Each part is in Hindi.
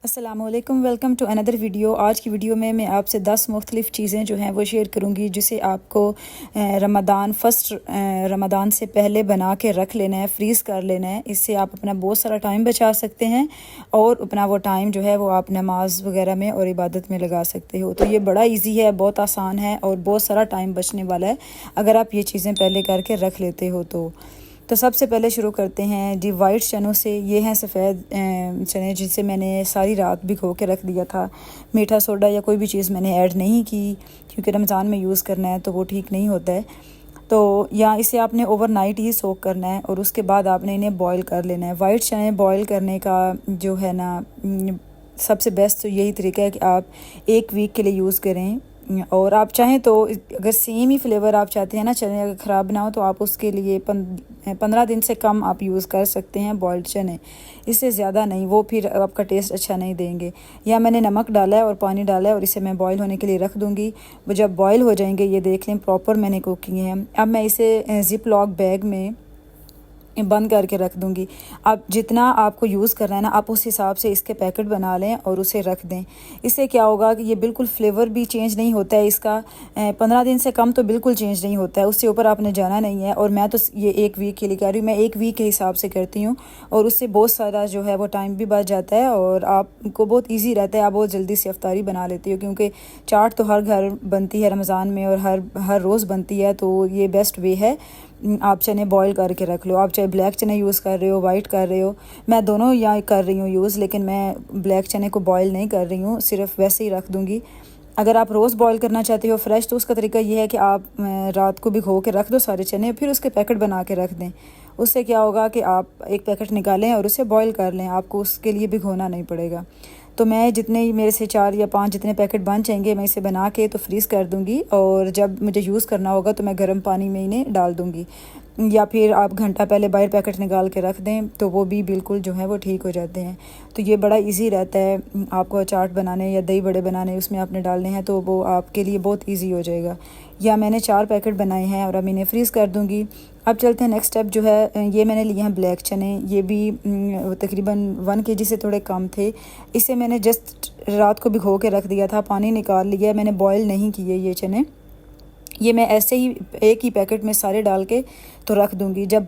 अस्सलामुअलैकुम, वेलकम टू अनदर वीडियो। आज की वीडियो में मैं आपसे 10 मुख्तलिफ़ चीज़ें जो हैं वो शेयर करूंगी जिसे आपको रमज़ान से पहले बना के रख लेना है, फ्रीज़ कर लेना है। इससे आप अपना बहुत सारा टाइम बचा सकते हैं और अपना वो टाइम जो है वो आप नमाज वगैरह में और इबादत में लगा सकते हो। तो ये बड़ा इजी है, बहुत आसान है और बहुत सारा टाइम बचने वाला है अगर आप ये चीज़ें पहले करके रख लेते हो। तो सबसे पहले शुरू करते हैं जी वाइट चनों से। ये हैं सफ़ेद चने जिसे मैंने सारी रात भिगो के रख दिया था। मीठा सोडा या कोई भी चीज़ मैंने ऐड नहीं की क्योंकि रमज़ान में यूज़ करना है तो वो ठीक नहीं होता है। तो या इसे आपने ओवरनाइट ही सोक करना है और उसके बाद आपने इन्हें बॉईल कर लेना है। वाइट चने बॉईल करने का जो है ना सबसे बेस्ट तो यही तरीका है कि आप 1 वीक के लिए यूज़ करें। और आप चाहें तो अगर सेम ही फ्लेवर आप चाहते हैं ना चने अगर ख़राब ना हो तो आप उसके लिए 15 दिन से कम आप यूज़ कर सकते हैं बॉइल्ड चने, इससे ज़्यादा नहीं, वो फिर आपका टेस्ट अच्छा नहीं देंगे। या मैंने नमक डाला है और पानी डाला है और इसे मैं बॉईल होने के लिए रख दूँगी। वो जब बॉईल हो जाएंगे ये देख लें प्रॉपर मैंने कुक किए हैं। अब मैं इसे ज़िप लॉक बैग में बंद करके रख दूँगी। अब जितना आपको यूज़ करना है ना आप उस हिसाब से इसके पैकेट बना लें और उसे रख दें। इससे क्या होगा कि ये बिल्कुल फ्लेवर भी चेंज नहीं होता है इसका। 15 दिन से कम तो बिल्कुल चेंज नहीं होता है, उससे ऊपर आपने जाना नहीं है। और मैं तो ये 1 वीक के लिए कह रही हूँ, मैं 1 वीक के हिसाब से करती हूँ और उससे बहुत सारा जो है वो टाइम भी बच जाता है और आपको बहुत ईजी रहता है। आप बहुत जल्दी से अफ्तारी बना लेती हो क्योंकि चाट तो हर घर बनती है रमज़ान में और हर रोज़ बनती है। तो ये बेस्ट वे है। आप चने बॉईल करके रख लो, आप चाहे ब्लैक चने यूज़ कर रहे हो वाइट कर रहे हो। मैं दोनों यहाँ कर रही हूँ यूज़, लेकिन मैं ब्लैक चने को बॉईल नहीं कर रही हूँ, सिर्फ वैसे ही रख दूँगी। अगर आप रोज़ बॉईल करना चाहते हो फ्रेश तो उसका तरीका ये है कि आप रात को भिगो के रख दो सारे चने, फिर उसके पैकेट बना के रख दें। उससे क्या होगा कि आप एक पैकेट निकालें और उसे बॉईल कर लें, आपको उसके लिए भिगोना नहीं पड़ेगा। तो मैं जितने ही मेरे से 4 या 5 जितने पैकेट बन जाएंगे मैं इसे बना के तो फ्रीज़ कर दूँगी और जब मुझे यूज़ करना होगा तो मैं गर्म पानी में इन्हें डाल दूँगी। या फिर आप घंटा पहले बाहर पैकेट निकाल के रख दें तो वो भी बिल्कुल जो है वो ठीक हो जाते हैं। तो ये बड़ा इजी रहता है, आपको चाट बनाने या दही बड़े बनाने उसमें आपने डालने हैं तो वो आपके लिए बहुत इजी हो जाएगा। या मैंने 4 पैकेट बनाए हैं और अब इन्हें फ्रीज़ कर दूँगी। अब चलते हैं नेक्स्ट स्टेप जो है, ये मैंने लिए हैं ब्लैक चने। ये भी तकरीबन 1 kg से थोड़े कम थे। इसे मैंने जस्ट रात को भिगो के रख दिया था, पानी निकाल लिया, मैंने बॉयल नहीं किए ये चने। ये मैं ऐसे ही एक ही पैकेट में सारे डाल के तो रख दूँगी। जब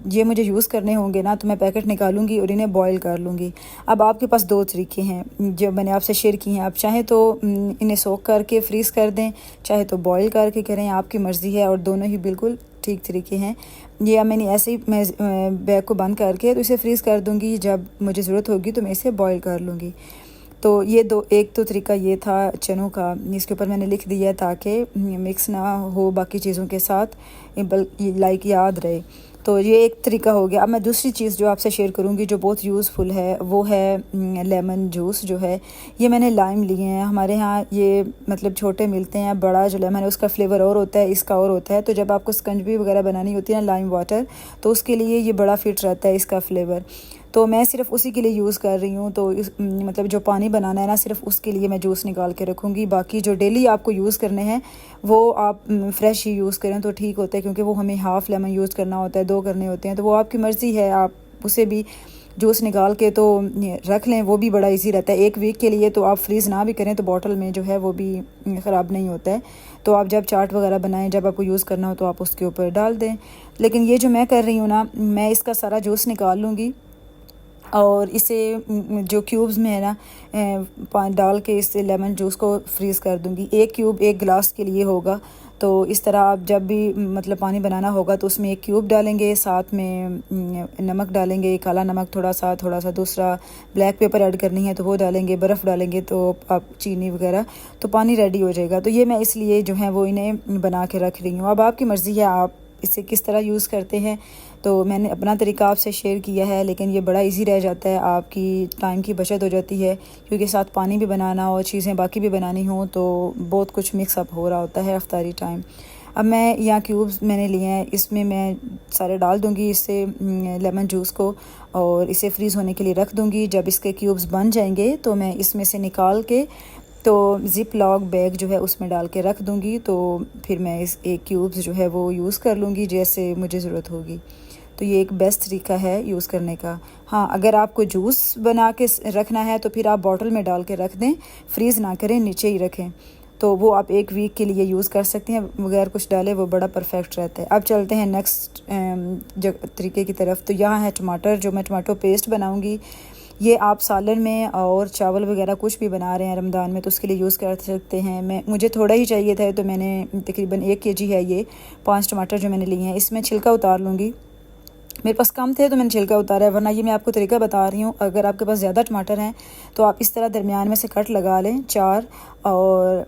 ये मुझे यूज़ करने होंगे ना तो मैं पैकेट निकालूंगी और इन्हें बॉईल कर लूँगी। अब आपके पास 2 तरीके हैं जो मैंने आपसे शेयर किए हैं। आप चाहें तो इन्हें सोक करके फ्रीज़ कर दें, चाहे तो बॉईल करके करें, आपकी मर्ज़ी है और दोनों ही बिल्कुल ठीक तरीके हैं। ये अब मैंने ऐसे ही मैं बैग को बंद करके तो इसे फ्रीज़ कर दूँगी, जब मुझे ज़रूरत होगी तो मैं इसे बॉईल कर लूँगी। तो ये एक तो तरीका ये था चनों का, इसके ऊपर मैंने लिख दिया ताकि मिक्स ना हो बाकी चीज़ों के साथ, लाइक याद रहे। तो ये एक तरीका हो गया। अब मैं दूसरी चीज़ जो आपसे शेयर करूँगी जो बहुत यूज़फुल है वो है लेमन जूस जो है। ये मैंने लाइम लिए हैं, हमारे यहाँ ये मतलब छोटे मिलते हैं, बड़ा जो लेमन है उसका फ्लेवर और होता है, इसका और होता है। तो जब आपको स्कंजबी वगैरह बनानी होती है ना लाइम वाटर, तो उसके लिए ये बड़ा फिट रहता है इसका फ्लेवर। तो मैं सिर्फ उसी के लिए यूज़ कर रही हूँ। तो मतलब जो पानी बनाना है ना सिर्फ उसके लिए मैं जूस निकाल के रखूँगी। बाकी जो डेली आपको यूज़ करने हैं वो आप फ्रेश ही यूज़ करें तो ठीक होता है क्योंकि वो हमें हाफ़ लेमन यूज़ करना होता है, 2 करने होते हैं, तो वो आपकी मर्ज़ी है। आप उसे भी जूस निकाल के तो रख लें, वो भी बड़ा इजी रहता है 1 वीक के लिए। तो आप फ्रीज़ ना भी करें तो बॉटल में जो है वो भी ख़राब नहीं होता है। तो आप जब चाट वगैरह बनाएं, जब आपको यूज़ करना हो तो आप उसके ऊपर डाल दें। लेकिन ये जो मैं कर रही हूँ ना, मैं इसका सारा जूस निकाल लूँगी और इसे जो क्यूब्स में है ना पानी डाल के इस लेमन जूस को फ्रीज़ कर दूंगी। 1 क्यूब 1 गिलास के लिए होगा। तो इस तरह आप जब भी मतलब पानी बनाना होगा तो उसमें 1 क्यूब डालेंगे, साथ में नमक डालेंगे, काला नमक थोड़ा सा, दूसरा ब्लैक पेपर ऐड करनी है तो वो डालेंगे, बर्फ़ डालेंगे तो आप चीनी वगैरह, तो पानी रेडी हो जाएगा। तो ये मैं इसलिए जो है वो इन्हें बना के रख रही हूँ। अब आपकी मर्ज़ी है आप इसे किस तरह यूज़ करते हैं। तो मैंने अपना तरीका आपसे शेयर किया है, लेकिन ये बड़ा इजी रह जाता है, आपकी टाइम की बचत हो जाती है क्योंकि साथ पानी भी बनाना और चीज़ें बाकी भी बनानी हो तो बहुत कुछ मिक्स अप हो रहा होता है अफ्तारी टाइम। अब मैं यहाँ क्यूब्स मैंने लिए हैं, इसमें मैं सारे डाल दूँगी इससे लेमन जूस को और इसे फ्रीज़ होने के लिए रख दूँगी। जब इसके क्यूब्स बन जाएंगे तो मैं इसमें से निकाल के तो ज़िप लॉक बैग जो है उसमें डाल के रख दूँगी। तो फिर मैं इस 1 क्यूब्स जो है वो यूज़ कर लूँगी जैसे मुझे ज़रूरत होगी। तो ये एक बेस्ट तरीका है यूज़ करने का। हाँ, अगर आपको जूस बना के रखना है तो फिर आप बॉटल में डाल के रख दें, फ्रीज़ ना करें, नीचे ही रखें, तो वो आप 1 वीक के लिए यूज़ कर सकते हैं बगैर कुछ डाले, वो बड़ा परफेक्ट रहता है। अब चलते हैं नेक्स्ट तरीके की तरफ। तो यहाँ है टमाटर, जो मैं टमाटो पेस्ट बनाऊँगी। ये आप सालन में और चावल वगैरह कुछ भी बना रहे हैं रमज़ान में तो उसके लिए यूज़ कर सकते हैं। मुझे थोड़ा ही चाहिए था तो मैंने तकरीबन 1 kg है ये 5 टमाटर जो मैंने लिए हैं। इसमें छिलका उतार लूँगी, मेरे पास कम थे तो मैंने छिलका उतारा है, वरना ये मैं आपको तरीका बता रही हूँ। अगर आपके पास ज़्यादा टमाटर हैं तो आप इस तरह दरमियान में से कट लगा लें 4, और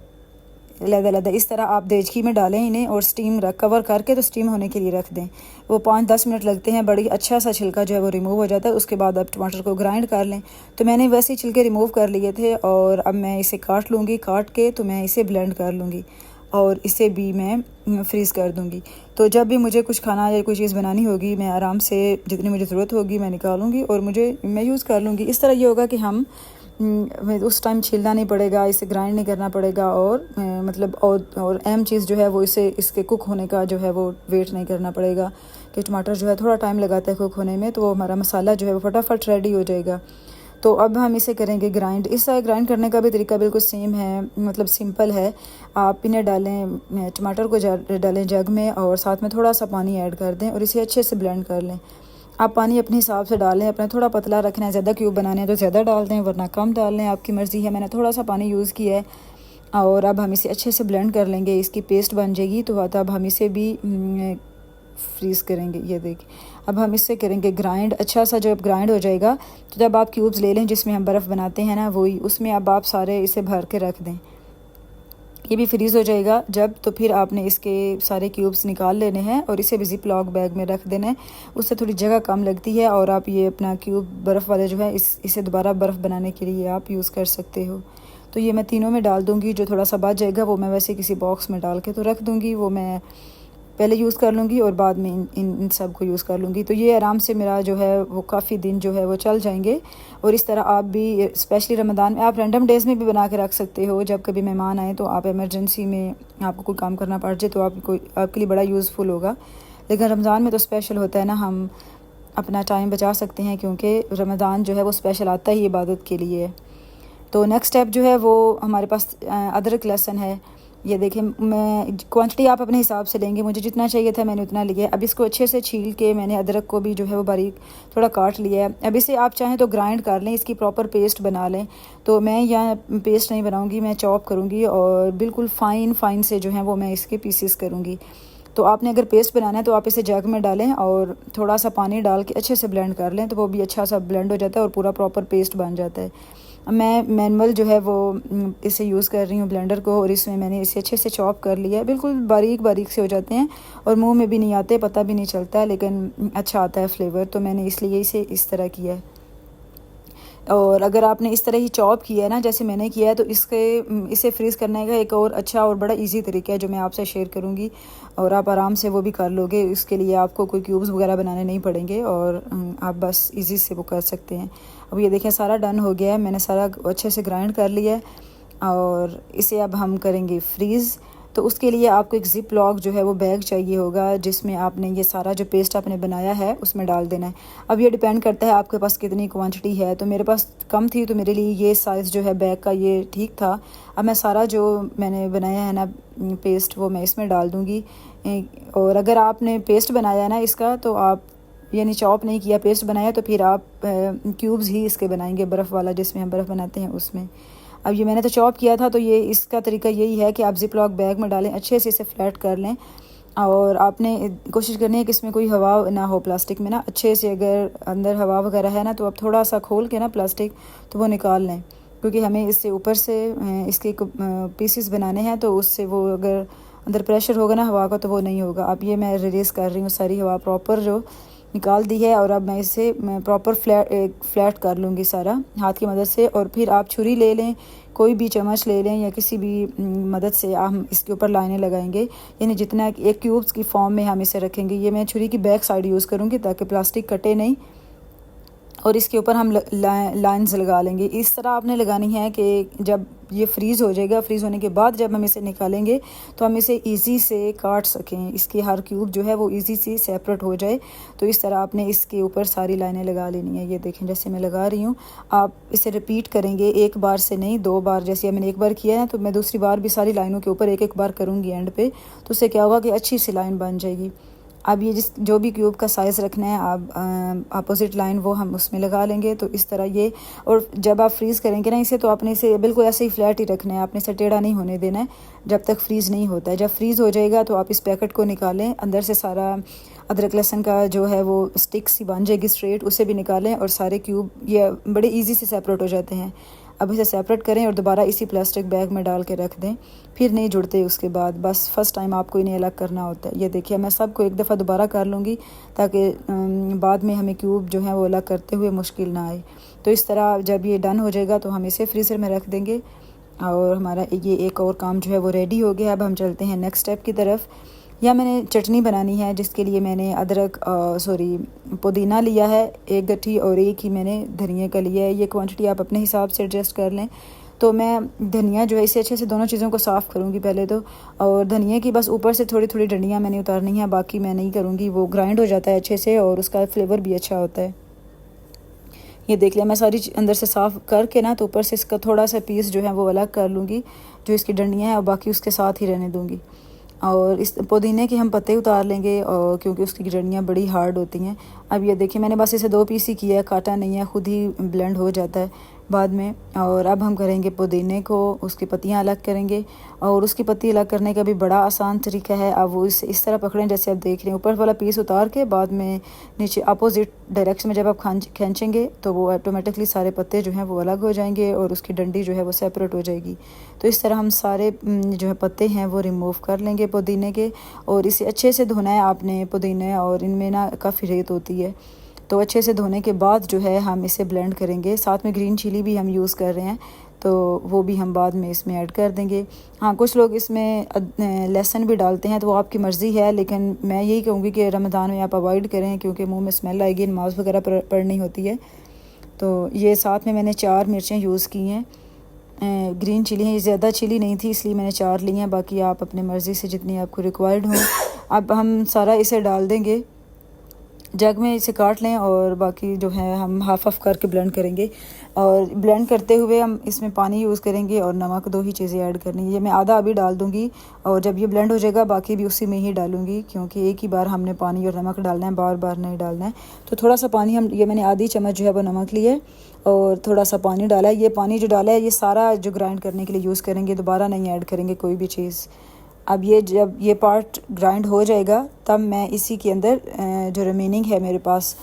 लहदा इस तरह आप देचकी में डालें इन्हें और स्टीम कवर करके तो स्टीम होने के लिए रख दें। वो 5-10 मिनट लगते हैं, बड़ी अच्छा सा छिलका जो है वो रिमूव हो जाता है। उसके बाद आप टमाटर को ग्राइंड कर लें। तो मैंने वैसे ही छिलके रिमूव कर लिए थे और अब मैं इसे काट लूँगी, काट के तो मैं इसे ब्लेंड कर लूँगी और इसे भी मैं फ्रीज़ कर दूँगी। तो जब भी मुझे कुछ खाना या कोई चीज़ बनानी होगी, मैं आराम से जितनी मुझे ज़रूरत होगी मैं निकालूँगी और मैं यूज़ कर लूँगी। इस तरह ये होगा कि हम उस टाइम छीलना नहीं पड़ेगा, इसे ग्राइंड नहीं करना पड़ेगा, और मतलब और अहम चीज़ जो है वो इसके कुक होने का जो है वो वेट नहीं करना पड़ेगा कि टमाटर जो है थोड़ा टाइम लगाता है कुक होने में, तो वो हमारा मसाला जो है वो फटाफट रेडी हो जाएगा। तो अब हम इसे करेंगे ग्राइंड। इस तरह ग्राइंड करने का भी तरीका बिल्कुल सेम है, मतलब सिंपल है। आप इन्हें डालें, टमाटर को डालें जग में और साथ में थोड़ा सा पानी ऐड कर दें और इसे अच्छे से ब्लेंड कर लें। आप पानी अपने हिसाब से डालें, अपना थोड़ा पतला रखना है, ज़्यादा क्यूब बनाने हैं तो ज़्यादा डाल दें, वरना कम डाल लें, आपकी मर्ज़ी है। मैंने थोड़ा सा पानी यूज़ किया है और अब हम इसे अच्छे से ब्लेंड कर लेंगे, इसकी पेस्ट बन जाएगी। तो अब हम इसे भी फ्रीज़ करेंगे। ये देखिए, अब हम इससे करेंगे ग्राइंड। अच्छा सा जब ग्राइंड हो जाएगा तो जब आप क्यूब्स ले लें जिसमें हम बर्फ़ बनाते हैं ना, वही उसमें अब आप सारे इसे भर के रख दें। ये भी फ्रीज़ हो जाएगा जब, तो फिर आपने इसके सारे क्यूब्स निकाल लेने हैं और इसे भी ज़िप लॉक बैग में रख देना है। उससे थोड़ी जगह कम लगती है और आप ये अपना क्यूब बर्फ़ वाले जो है इसे दोबारा बर्फ़ बनाने के लिए आप यूज़ कर सकते हो। तो ये मैं तीनों में डाल दूँगी। जो थोड़ा सा बच जाएगा वो मैं वैसे किसी बॉक्स में डाल के तो रख दूँगी, वो मैं पहले यूज़ कर लूँगी और बाद में इन सब को यूज़ कर लूँगी। तो ये आराम से मेरा जो है वो काफ़ी दिन जो है वो चल जाएंगे। और इस तरह आप भी स्पेशली रमज़ान में, आप रैंडम डेज़ में भी बना के रख सकते हो। जब कभी मेहमान आए तो आप इमरजेंसी में आपको कोई काम करना पड़ जाए तो आपके लिए बड़ा यूज़फुल होगा। लेकिन रमज़ान में तो स्पेशल होता है ना, हम अपना टाइम बचा सकते हैं क्योंकि रमज़ान जो है वो स्पेशल आता ही इबादत के लिए है। तो नेक्स्ट स्टेप जो है वो हमारे पास अदरक लहसुन है। ये देखें, मैं क्वांटिटी आप अपने हिसाब से लेंगे, मुझे जितना चाहिए था मैंने उतना लिया। अब इसको अच्छे से छील के मैंने अदरक को भी जो है वो बारीक थोड़ा काट लिया है। अब इसे आप चाहें तो ग्राइंड कर लें, इसकी प्रॉपर पेस्ट बना लें। तो मैं यहाँ पेस्ट नहीं बनाऊँगी, मैं चॉप करूँगी और बिल्कुल फ़ाइन से जो है वो मैं इसके पीसेस करूँगी। तो आपने अगर पेस्ट बनाना है तो आप इसे जग में डालें और थोड़ा सा पानी डाल के अच्छे से ब्लेंड कर लें, तो वो भी अच्छा सा ब्लेंड हो जाता है और पूरा प्रॉपर पेस्ट बन जाता है। मैं मैनुअल जो है वो इसे यूज़ कर रही हूँ ब्लेंडर को, और इसमें मैंने इसे अच्छे से चॉप कर लिया है। बिल्कुल बारीक से हो जाते हैं और मुंह में भी नहीं आते, पता भी नहीं चलता है, लेकिन अच्छा आता है फ्लेवर। तो मैंने इसलिए इसे इस तरह किया है। और अगर आपने इस तरह ही चॉप किया है ना जैसे मैंने किया है, तो इसे फ्रीज़ करने का एक और अच्छा और बड़ा इजी तरीका है जो मैं आपसे शेयर करूँगी, और आप आराम से वो भी कर लोगे। इसके लिए आपको कोई क्यूब्स वगैरह बनाने नहीं पड़ेंगे और आप बस इजी से वो कर सकते हैं। अब ये देखें, सारा डन हो गया है, मैंने सारा अच्छे से ग्राइंड कर लिया है और इसे अब हम करेंगे फ्रीज़। तो उसके लिए आपको एक ज़िप लॉक जो है वो बैग चाहिए होगा, जिसमें आपने ये सारा जो पेस्ट आपने बनाया है उसमें डाल देना है। अब ये डिपेंड करता है आपके पास कितनी क्वांटिटी है। तो मेरे पास कम थी तो मेरे लिए ये साइज़ जो है बैग का ये ठीक था। अब मैं सारा जो मैंने बनाया है ना पेस्ट, वो मैं इसमें डाल दूँगी। और अगर आपने पेस्ट बनाया है ना इसका, तो आप यानी चॉप नहीं किया, पेस्ट बनाया, तो फिर आप क्यूब्स ही इसके बनाएंगे, बर्फ़ वाला जिसमें हम बर्फ़ बनाते हैं उसमें। अब ये मैंने तो चॉप किया था, तो ये इसका तरीका यही है कि आप ज़िप लॉक बैग में डालें, अच्छे से इसे फ्लैट कर लें और आपने कोशिश करनी है कि इसमें कोई हवा ना हो प्लास्टिक में ना। अच्छे से अगर अंदर हवा वगैरह है ना, तो आप थोड़ा सा खोल के ना प्लास्टिक तो वो निकाल लें, क्योंकि हमें इससे ऊपर से इसके पीसेस बनाने हैं, तो उससे वो अगर अंदर प्रेशर होगा ना हवा का तो वो नहीं होगा। अब ये मैं रिलीज़ कर रही हूँ सारी हवा प्रॉपर जो निकाल दी है, और अब मैं इसे प्रॉपर फ्लैट कर लूँगी सारा हाथ की मदद से। और फिर आप छुरी ले लें, कोई भी चम्मच ले लें या किसी भी मदद से हम इसके ऊपर लाइनें लगाएंगे, यानी जितना एक क्यूब्स की फॉर्म में हम इसे रखेंगे। ये मैं छुरी की बैक साइड यूज़ करूँगी ताकि प्लास्टिक कटे नहीं और इसके ऊपर हम लाइंस लगा लेंगे। इस तरह आपने लगानी है कि जब ये फ्रीज़ हो जाएगा, फ्रीज़ होने के बाद जब हम इसे निकालेंगे तो हम इसे इजी से काट सकें, इसकी हर क्यूब जो है वो इजी से सेपरेट हो जाए। तो इस तरह आपने इसके ऊपर सारी लाइनें लगा लेनी है। ये देखें जैसे मैं लगा रही हूँ, आप इसे रिपीट करेंगे, एक बार से नहीं 2 बार। जैसे मैंने एक बार किया है तो मैं दूसरी बार भी सारी लाइनों के ऊपर एक एक बार करूँगी एंड पे, तो उससे क्या होगा कि अच्छी सी लाइन बन जाएगी। अब ये जो भी क्यूब का साइज़ रखना है आप अपोजिट लाइन वो हम उसमें लगा लेंगे। तो इस तरह ये, और जब आप फ्रीज़ करेंगे ना इसे, तो आपने इसे बिल्कुल ऐसे ही फ्लैट ही रखना है, आपने इसे टेढ़ा नहीं होने देना है जब तक फ्रीज़ नहीं होता है। जब फ्रीज़ हो जाएगा तो आप इस पैकेट को निकालें, अंदर से सारा अदरक लहसुन का जो है वो स्टिक्स ही बन जाएगी स्ट्रेट, उसे भी निकालें और सारे क्यूब ये बड़े ईजी से सेपरेट हो जाते हैं। अब इसे सेपरेट करें और दोबारा इसी प्लास्टिक बैग में डाल के रख दें, फिर नहीं जुड़ते उसके बाद, बस फ़र्स्ट टाइम आपको इन्हें अलग करना होता है। ये देखिए मैं सबको एक दफ़ा दोबारा कर लूँगी ताकि बाद में हमें क्यूब जो है वो अलग करते हुए मुश्किल ना आए। तो इस तरह जब ये डन हो जाएगा तो हम इसे फ्रीज़र में रख देंगे और हमारा ये एक और काम जो है वो रेडी हो गया। अब हम चलते हैं नेक्स्ट स्टेप की तरफ। या मैंने चटनी बनानी है जिसके लिए मैंने पुदीना लिया है 1 गट्ठी और 1 ही मैंने धनिया का लिया है। ये क्वांटिटी आप अपने हिसाब से एडजस्ट कर लें। तो मैं धनिया जो है इसे अच्छे से दोनों चीज़ों को साफ़ करूँगी पहले तो, और धनिया की बस ऊपर से थोड़ी थोड़ी डंडियाँ मैंने उतारनी है, बाकी मैं नहीं करूँगी, वो ग्राइंड हो जाता है अच्छे से और उसका फ्लेवर भी अच्छा होता है। ये देख लिया मैं सारी अंदर से साफ़ करके ना, तो ऊपर से इसका थोड़ा सा पीस जो है वो अलग कर लूँगी, जो इसकी डंडियाँ हैं, और बाकी उसके साथ ही रहने दूँगी। और इस पुदीने के हम पत्ते उतार लेंगे और क्योंकि उसकी डंडियाँ बड़ी हार्ड होती हैं। अब ये देखिए मैंने बस इसे 2 पीस ही किया है, काटा नहीं है, खुद ही ब्लेंड हो जाता है बाद में। और अब हम करेंगे पुदीने को, उसकी पत्तियाँ अलग करेंगे, और उसकी पत्ती अलग करने का भी बड़ा आसान तरीका है। अब वो इस तरह पकड़ें जैसे आप देख रहे हैं, ऊपर वाला पीस उतार के बाद में नीचे अपोजिट डायरेक्शन में जब आप खींचेंगे तो वो ऑटोमेटिकली सारे पत्ते जो हैं वो अलग हो जाएंगे और उसकी डंडी जो है वो सेपरेट हो जाएगी। तो इस तरह हम सारे जो है पत्ते हैं वो रिमूव कर लेंगे पुदीने के, और इसे अच्छे से धोना है आपने पुदीने, और इनमें ना काफ़ी रेत होती है। तो अच्छे से धोने के बाद जो है हम इसे ब्लेंड करेंगे। साथ में ग्रीन चिली भी हम यूज़ कर रहे हैं, तो वो भी हम बाद में इसमें ऐड कर देंगे। हाँ, कुछ लोग इसमें लहसुन भी डालते हैं, तो वो आपकी मर्ज़ी है, लेकिन मैं यही कहूँगी कि रमज़ान में आप अवॉइड करें क्योंकि मुंह में स्मेल आएगी, नमाज़ वगैरह पढ़नी होती है। तो ये साथ में मैंने 4 मिर्चें यूज़ की हैं, ग्रीन चिली हैं, ये ज़्यादा चिली नहीं थी इसलिए मैंने 4 ली हैं, बाकी आप अपने मर्ज़ी से जितनी आपको रिक्वायर्ड हो। अब हम सारा इसे डाल देंगे जग में, इसे काट लें और बाकी जो है हम हाफ करके ब्लेंड करेंगे। और ब्लेंड करते हुए हम इसमें पानी यूज़ करेंगे और नमक, 2 ही चीज़ें ऐड करनी है। ये मैं आधा अभी डाल दूँगी और जब ये ब्लेंड हो जाएगा बाकी भी उसी में ही डालूँगी, क्योंकि एक ही बार हमने पानी और नमक डालना है, बार बार नहीं डालना है। तो थोड़ा सा पानी ये मैंने आधी चम्मच जो है वो नमक लिया है और थोड़ा सा पानी डाला है। ये पानी जो डाला है ये सारा जो ग्राइंड करने के लिए यूज़ करेंगे, दोबारा नहीं ऐड करेंगे कोई भी चीज़। अब ये जब ये पार्ट ग्राइंड हो जाएगा तब मैं इसी के अंदर जो रिमेनिंग है मेरे पास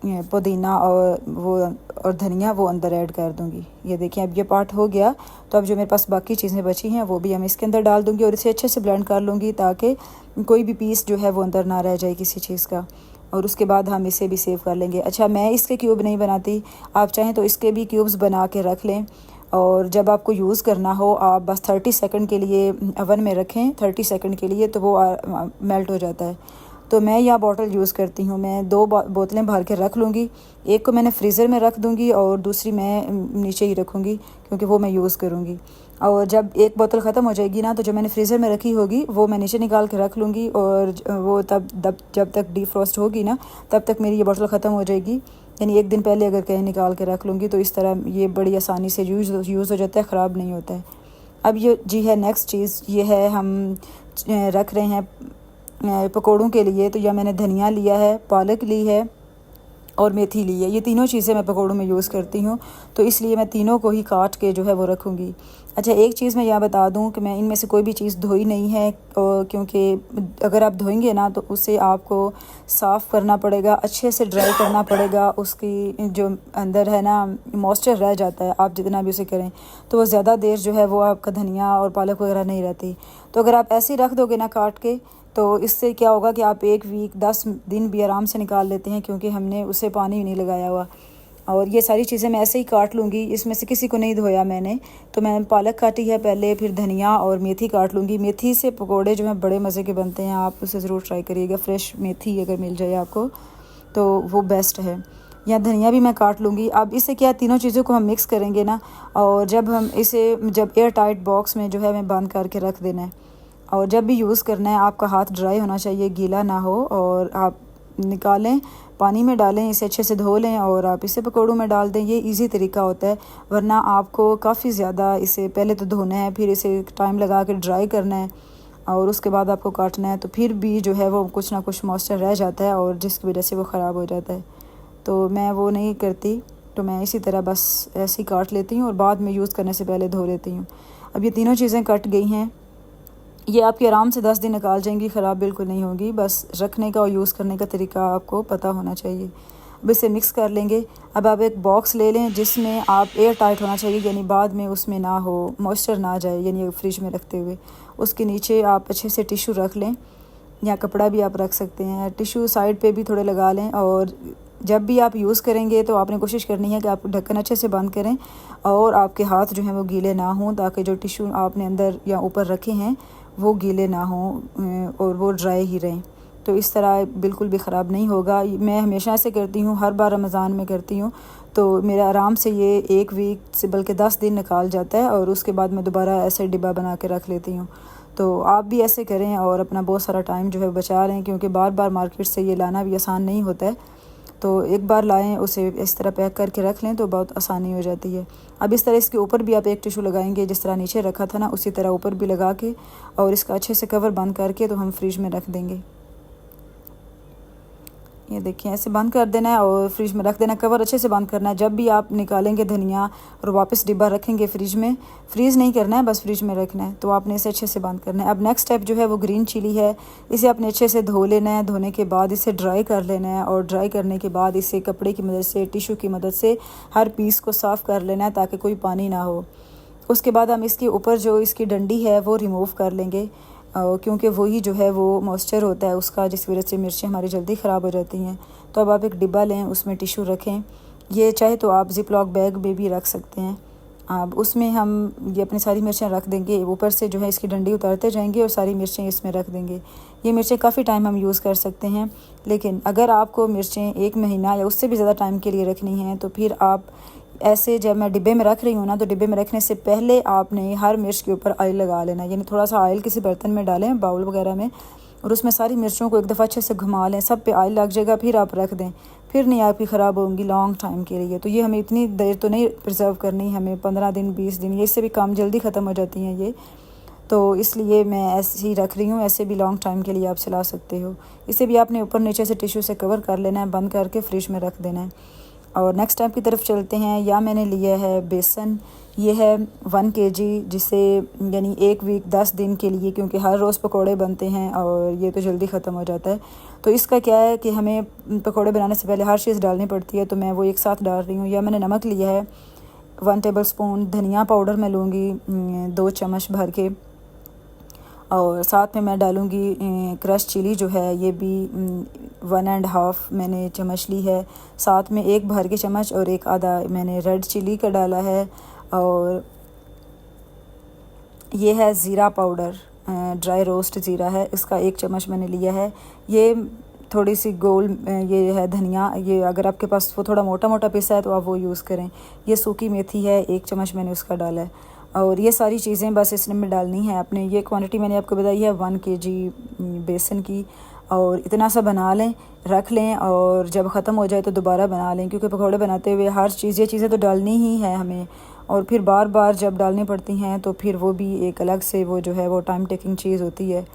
पुदीना और धनिया वो अंदर ऐड कर दूंगी। ये देखिए अब ये पार्ट हो गया, तो अब जो मेरे पास बाकी चीज़ें बची हैं वो भी हम इसके अंदर डाल दूंगी और इसे अच्छे से ब्लेंड कर लूँगी ताकि कोई भी पीस जो है वो अंदर ना रह जाए किसी चीज़ का। और उसके बाद हम इसे भी सेव कर लेंगे। अच्छा, मैं इसके क्यूब नहीं बनाती, आप चाहें तो इसके भी क्यूब्स बना के रख लें, और जब आपको यूज़ करना हो आप बस 30 सेकंड के लिए ओवन में रखें, 30 सेकंड के लिए, तो वो मेल्ट हो जाता है। तो मैं यह बॉटल यूज़ करती हूँ, मैं 2 बोतलें भर के रख लूँगी, एक को मैंने फ्रीज़र में रख दूँगी और दूसरी मैं नीचे ही रखूँगी क्योंकि वो मैं यूज़ करूँगी। और जब एक बोतल ख़त्म हो जाएगी ना, तो जो मैंने फ्रीज़र में रखी होगी वो मैं नीचे निकाल के रख लूँगी, और वो जब तक डीफ्रॉस्ट होगी ना तब तक मेरी ये बोतल ख़त्म हो जाएगी। यानी 1 दिन पहले अगर कहीं निकाल के रख लूँगी तो इस तरह ये बड़ी आसानी से यूज़ हो जाता है, ख़राब नहीं होता है। अब ये जी है नेक्स्ट चीज़, ये है हम रख रहे हैं पकौड़ों के लिए। तो यह मैंने धनिया लिया है, पालक ली है और मेथी ली है। ये तीनों चीज़ें मैं पकौड़ों में यूज़ करती हूँ, तो इसलिए मैं तीनों को ही काट के जो है वो रखूँगी। अच्छा, एक चीज़ मैं यह बता दूँ कि मैं इनमें से कोई भी चीज़ धोई नहीं है, क्योंकि अगर आप धोएंगे ना तो उसे आपको साफ़ करना पड़ेगा, अच्छे से ड्राई करना पड़ेगा, उसकी जो अंदर है ना मॉइस्चर रह जाता है, आप जितना भी उसे करें तो वो ज़्यादा देर जो है वो आपका धनिया और पालक वगैरह नहीं रहती। तो अगर आप ऐसे ही रख दोगे ना काट के, तो इससे क्या होगा कि आप 1 वीक 10 दिन भी आराम से निकाल लेते हैं, क्योंकि हमने उसे पानी नहीं लगाया हुआ। और ये सारी चीज़ें मैं ऐसे ही काट लूँगी, इसमें से किसी को नहीं धोया मैंने। तो मैंने पालक काटी है पहले, फिर धनिया और मेथी काट लूँगी। मेथी से पकोड़े जो हैं बड़े मज़े के बनते हैं, आप उसे ज़रूर ट्राई करिएगा। फ्रेश मेथी अगर मिल जाए आपको तो वो बेस्ट है। या धनिया भी मैं काट लूँगी। अब इससे क्या तीनों चीज़ों को हम मिक्स करेंगे ना, और जब हम इसे जब एयर टाइट बॉक्स में जो है हमें बंद करके रख देना है। और जब भी यूज़ करना है आपका हाथ ड्राई होना चाहिए, गीला ना हो, और आप निकालें, पानी में डालें, इसे अच्छे से धो लें और आप इसे पकौड़ों में डाल दें। ये इजी तरीका होता है, वरना आपको काफ़ी ज़्यादा इसे पहले तो धोना है, फिर इसे टाइम लगा के ड्राई करना है और उसके बाद आपको काटना है, तो फिर भी जो है वो कुछ ना कुछ मॉइस्चर रह जाता है और जिसकी वजह से वो ख़राब हो जाता है। तो मैं वो नहीं करती, तो मैं इसी तरह बस ऐसे ही काट लेती हूँ और बाद में यूज़ करने से पहले धो लेती हूँ। अब ये तीनों चीज़ें कट गई हैं, ये आपकी आराम से 10 दिन निकाल जाएंगी, ख़राब बिल्कुल नहीं होगी। बस रखने का और यूज़ करने का तरीका आपको पता होना चाहिए। अब इसे मिक्स कर लेंगे। अब आप एक बॉक्स ले लें जिसमें आप एयर टाइट होना चाहिए, यानी बाद में उसमें ना हो, मॉइस्चर ना जाए, यानी फ्रिज में रखते हुए। उसके नीचे आप अच्छे से टिशू रख लें या कपड़ा भी आप रख सकते हैं। टिशू साइड पे भी थोड़े लगा लें, और जब भी आप यूज़ करेंगे तो आपने कोशिश करनी है कि आप ढक्कन अच्छे से बंद करें और आपके हाथ जो हैं वो गीले ना हों, ताकि जो टिशू आपने अंदर या ऊपर रखे हैं वो गीले ना हों और वो ड्राई ही रहें। तो इस तरह बिल्कुल भी ख़राब नहीं होगा। मैं हमेशा से करती हूँ, हर बार रमज़ान में करती हूँ, तो मेरा आराम से ये 1 वीक से बल्कि 10 दिन निकाल जाता है और उसके बाद मैं दोबारा ऐसे डिब्बा बना के रख लेती हूँ। तो आप भी ऐसे करें और अपना बहुत सारा टाइम जो है बचा लें, क्योंकि बार बार मार्केट से ये लाना भी आसान नहीं होता है। तो एक बार लाएं, उसे इस तरह पैक करके रख लें तो बहुत आसानी हो जाती है। अब इस तरह इसके ऊपर भी आप एक टिशू लगाएंगे, जिस तरह नीचे रखा था ना उसी तरह ऊपर भी लगा के, और इसका अच्छे से कवर बंद करके तो हम फ्रिज में रख देंगे। ये देखिए ऐसे बंद कर देना है और फ्रिज में रख देना, कवर अच्छे से बंद करना है। जब भी आप निकालेंगे धनिया और वापस डिब्बा रखेंगे फ्रिज में, फ्रीज़ नहीं करना है, बस फ्रिज में रखना है, तो आपने इसे अच्छे से बंद करना है। अब नेक्स्ट स्टेप जो है वो ग्रीन चिली है। इसे आपने अच्छे से धो लेना है, धोने के बाद इसे ड्राई कर लेना है, और ड्राई करने के बाद इसे कपड़े की मदद से, टिशू की मदद से हर पीस को साफ़ कर लेना है ताकि कोई पानी ना हो। उसके बाद हम इसके ऊपर जो इसकी डंडी है वो रिमूव कर लेंगे, क्योंकि वही जो है वो मॉइस्चर होता है उसका, जिस वजह से मिर्चें हमारी जल्दी ख़राब हो जाती हैं। तो अब आप एक डिब्बा लें, उसमें टिशू रखें, ये चाहे तो आप ज़िप लॉक बैग में भी रख सकते हैं। अब उसमें हम ये अपनी सारी मिर्चें रख देंगे, ऊपर से जो है इसकी डंडी उतारते जाएंगे और सारी मिर्चें इसमें रख देंगे। ये मिर्चें काफ़ी टाइम हम यूज़ कर सकते हैं, लेकिन अगर आपको मिर्चें 1 महीना या उससे भी ज़्यादा टाइम के लिए रखनी हैं तो फिर आप ऐसे, जब मैं डिब्बे में रख रही हूँ ना, तो डिब्बे में रखने से पहले आपने हर मिर्च के ऊपर ऑयल लगा लेना, यानी थोड़ा सा ऑयल किसी बर्तन में डालें, बाउल वगैरह में, और उसमें सारी मिर्चों को एक दफ़ा अच्छे से घुमा लें, सब पे ऑयल लग जाएगा, फिर आप रख दें, फिर नहीं आपकी ख़राब होंगी लॉन्ग टाइम के लिए। तो ये हमें इतनी देर तो नहीं प्रिजर्व करनी, हमें 15 दिन 20 दिन, ये इससे भी काम जल्दी ख़त्म हो जाती हैं ये, तो इसलिए मैं ऐसे ही रख रही हूँ। ऐसे भी लॉन्ग टाइम के लिए आप चला सकते हो। इसे भी आपने ऊपर नीचे से टिश्यू से कवर कर लेना है, बंद करके फ्रिज में रख देना है। और नेक्स्ट स्टेप की तरफ चलते हैं। या मैंने लिया है बेसन, ये है 1 kg, जिसे यानी 1 वीक 10 दिन के लिए, क्योंकि हर रोज़ पकोड़े बनते हैं और ये तो जल्दी ख़त्म हो जाता है। तो इसका क्या है कि हमें पकोड़े बनाने से पहले हर चीज़ डालनी पड़ती है, तो मैं वो एक साथ डाल रही हूँ। या मैंने नमक लिया है 1 टेबल स्पून, धनिया पाउडर मैं लूँगी 2 चम्मच भर के, और साथ में मैं डालूँगी क्रश चिली जो है, ये भी 1.5 मैंने चम्मच ली है। साथ में 1 भर के चम्मच और 1 आधा मैंने रेड चिली का डाला है। और ये है ज़ीरा पाउडर, ड्राई रोस्ट ज़ीरा है, इसका 1 चम्मच मैंने लिया है। ये थोड़ी सी गोल, ये है धनिया, ये अगर आपके पास वो थोड़ा मोटा मोटा पिसा है तो आप वो यूज़ करें। ये सूखी मेथी है, 1 चम्मच मैंने उसका डाला है। और ये सारी चीज़ें बस इसमें डालनी है आपने। ये क्वांटिटी मैंने आपको बताई है 1 kg बेसन की, और इतना सा बना लें, रख लें, और जब ख़त्म हो जाए तो दोबारा बना लें, क्योंकि पकौड़े बनाते हुए हर चीज़, ये चीज़ें तो डालनी ही है हमें, और फिर बार बार जब डालनी पड़ती हैं तो फिर वो भी एक अलग से वो जो है वो टाइम टेकिंग चीज़ होती है।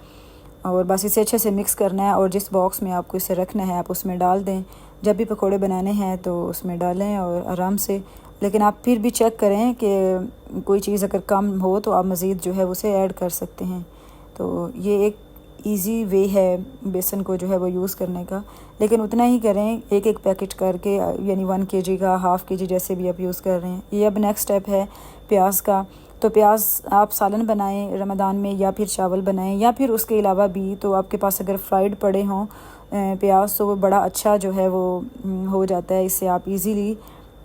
और बस इसे अच्छे से मिक्स करना है, और जिस बॉक्स में आपको इसे रखना है आप उसमें डाल दें। जब भी पकोड़े बनाने हैं तो उसमें डालें और आराम से, लेकिन आप फिर भी चेक करें कि कोई चीज़ अगर कम हो तो आप मज़ीद जो है उसे ऐड कर सकते हैं। तो ये एक इजी वे है बेसन को जो है वो यूज़ करने का, लेकिन उतना ही करें, एक एक पैकेट करके, यानी 1 kg का, ½ kg, जैसे भी आप यूज़ कर रहे हैं। ये अब नेक्स्ट स्टेप है प्याज का। तो प्याज आप सालन बनाएं रमज़ान में, या फिर चावल बनाएं, या फिर उसके अलावा भी, तो आपके पास अगर फ्राइड पड़े हों प्याज, तो वो बड़ा अच्छा जो है वो हो जाता है। इससे आप इजीली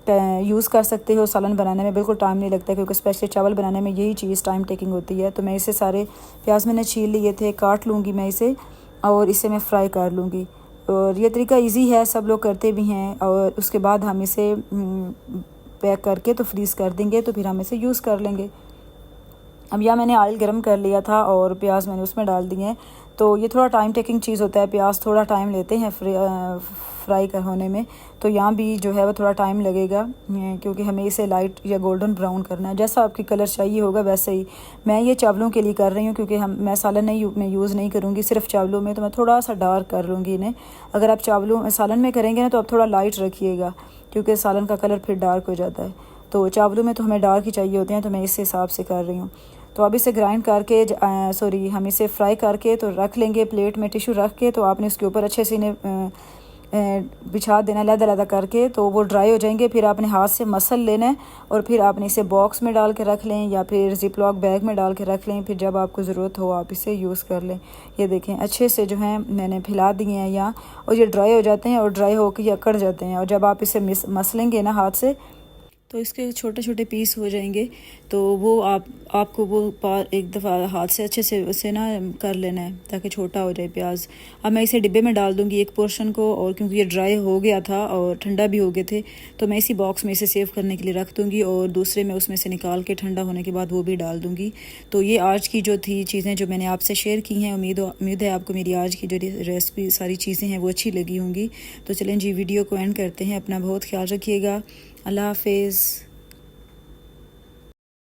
यूज़ कर सकते हो। सालन बनाने में बिल्कुल टाइम नहीं लगता, क्योंकि स्पेशली चावल बनाने में यही चीज़ टाइम टेकिंग होती है। तो मैं इसे सारे प्याज मैंने छील लिए थे, काट लूँगी मैं इसे, और इसे मैं फ्राई कर लूँगी। और ये तरीका इजी है, सब लोग करते भी हैं। और उसके बाद हम इसे पैक करके तो फ्रीज़ कर देंगे, तो फिर हम इसे यूज़ कर लेंगे। अब यह मैंने ऑयल गरम कर लिया था और प्याज मैंने उसमें डाल दिए हैं। तो ये थोड़ा टाइम टेकिंग चीज़ होता है, प्याज थोड़ा टाइम लेते हैं फ्राई कर होने में। तो यहाँ भी जो है वो थोड़ा टाइम लगेगा, क्योंकि हमें इसे लाइट या गोल्डन ब्राउन करना है। जैसा आपकी कलर चाहिए होगा वैसे ही। मैं ये चावलों के लिए कर रही हूँ, क्योंकि मैं सालन में यूज़ नहीं करूँगी, सिर्फ चावलों में। तो मैं थोड़ा सा डार्क कर लूँगी इन्हें। अगर आप सालन में करेंगे ना तो आप थोड़ा लाइट रखिएगा, क्योंकि सालन का कलर फिर डार्क हो जाता है। तो चावलों में तो हमें डार्क ही चाहिए होते हैं, तो मैं इस हिसाब से कर रही हूँ। तो अब इसे ग्राइंड करके हम इसे फ्राई करके तो रख लेंगे प्लेट में, टिश्यू रख के। तो आपने उसके ऊपर अच्छे से इन्हें बिछा देना लहदा करके, तो वो ड्राई हो जाएंगे। फिर आपने हाथ से मसल लेना है और फिर आपने इसे बॉक्स में डाल के रख लें या फिर जिप लॉक बैग में डाल के रख लें। फिर जब आपको ज़रूरत हो आप इसे यूज़ कर लें। ये देखें अच्छे से जो है मैंने फैला दिए हैं यहाँ, और ये ड्राई हो जाते हैं और ड्राई होकर ये अकड़ जाते हैं। और जब आप इसे मसलेंगे ना हाथ से, तो इसके छोटे छोटे पीस हो जाएंगे। तो वो आपको वो एक दफ़ा हाथ से अच्छे से उसे ना कर लेना है, ताकि छोटा हो जाए प्याज। अब मैं इसे डिब्बे में डाल दूँगी एक पोर्शन को, और क्योंकि ये ड्राई हो गया था और ठंडा भी हो गए थे, तो मैं इसी बॉक्स में इसे सेव करने के लिए रख दूँगी, और दूसरे में उसमें से निकाल के ठंडा होने के बाद वो भी डाल दूँगी। तो ये आज की जो थी चीज़ें जो मैंने आपसे शेयर की हैं, उम्मीद है आपको मेरी आज की जो रेसिपी सारी चीज़ें हैं वो अच्छी लगी होंगी। तो चलें जी, वीडियो को एंड करते हैं। अपना बहुत ख्याल रखिएगा। अल्लाह हाफिज़।